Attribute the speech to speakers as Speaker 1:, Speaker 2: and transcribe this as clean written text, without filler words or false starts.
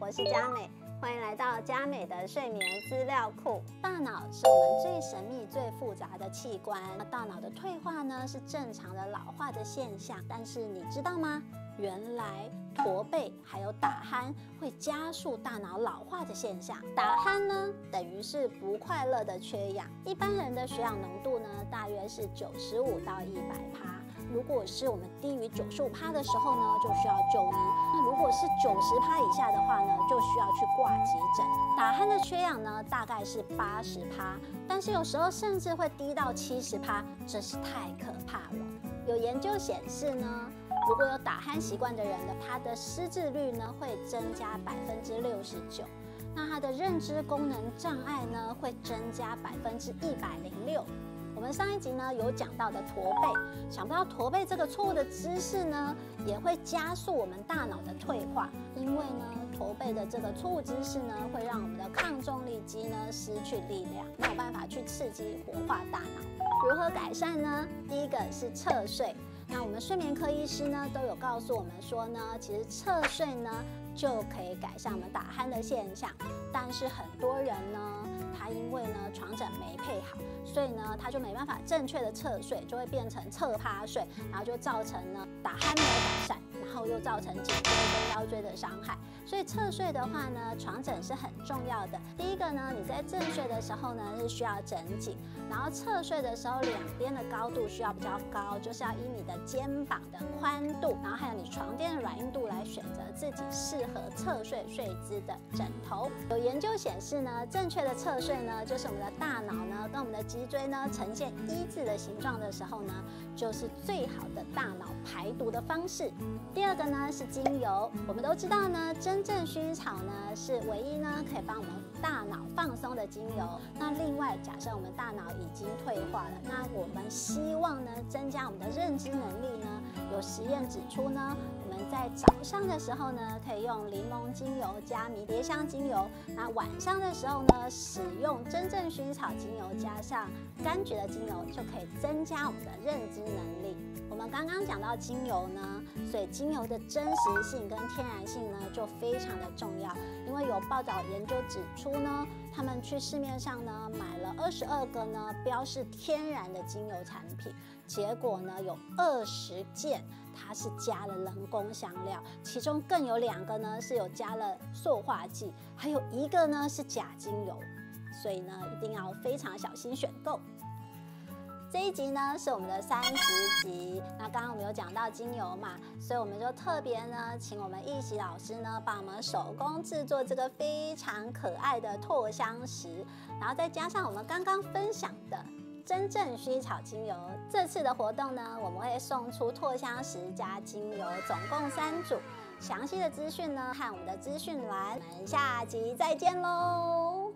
Speaker 1: 我是佳美，欢迎来到佳美的睡眠资料库。大脑是我们最神秘、最复杂的器官。大脑的退化呢是正常的老化的现象，但是你知道吗？原来驼背还有打鼾会加速大脑老化的现象。打鼾呢，等于是不快乐的缺氧。一般人的血氧浓度呢，大约是95到100%。如果是我们低于95%的时候呢，就需要就医。那如果是90%以下的话呢，就需要去挂急诊。打鼾的缺氧呢，大概是80%，但是有时候甚至会低到70%，真是太可怕了。有研究显示呢，如果有打鼾习惯的人呢，他的失智率呢会增加69%，那他的认知功能障碍呢会增加106%。我们上一集呢有讲到的驼背，想不到驼背这个错误的姿势呢，也会加速我们大脑的退化。因为呢，驼背的这个错误姿势呢，会让我们的抗重力肌呢失去力量，没有办法去刺激活化大脑。如何改善呢？第一个是侧睡。那我们睡眠科医师呢都有告诉我们说呢，其实侧睡呢就可以改善我们打鼾的现象。但是很多人呢，他因为呢床枕没配好，所以呢他就没办法正确的侧睡，就会变成侧趴睡，然后就造成呢打鼾没有改善，然后又造成颈椎跟腰椎的伤害。所以侧睡的话呢，床枕是很重要的。第一个呢，你在正睡的时候呢是需要枕紧，然后侧睡的时候两边的高度需要比较高，就是要依你的肩膀的宽度，然后还有你床垫的软硬度来选择自己适合侧睡睡姿的枕头。有研究显示呢，正确的侧睡呢，就是我们的大脑呢跟我们的脊椎呢呈现一字的形状的时候呢，就是最好的大脑排毒的方式。第二个呢是精油，我们都知道呢，真正薰衣草呢是唯一呢可以帮我们大脑放松的精油。那另外，假设我们大脑已经退化了，那我们希望呢增加我们的认知能力呢，有实验指出呢，我们在早上的时候呢，可以用柠檬精油加迷迭香精油；那晚上的时候呢，使用真正薰衣草精油加上柑橘的精油，就可以增加我们的认知能力。我们刚刚讲到精油呢，所以精油的真实性跟天然性呢就非常的重要。因为有报道研究指出呢，他们去市面上呢买了22个呢标示天然的精油产品，结果呢有20件它是加了人工香料，其中更有2个呢是有加了塑化剂，还有1个呢是假精油，所以呢一定要非常小心选购。这一集呢是我们的30集，那刚刚我们有讲到精油嘛，所以我们就特别呢请我们奕喜老师呢帮我们手工制作这个非常可爱的拓香石，然后再加上我们刚刚分享的真正薰衣草精油。这次的活动呢，我们会送出拓香石加精油，总共3组。详细的资讯呢，看我们的资讯栏。我们下集再见喽！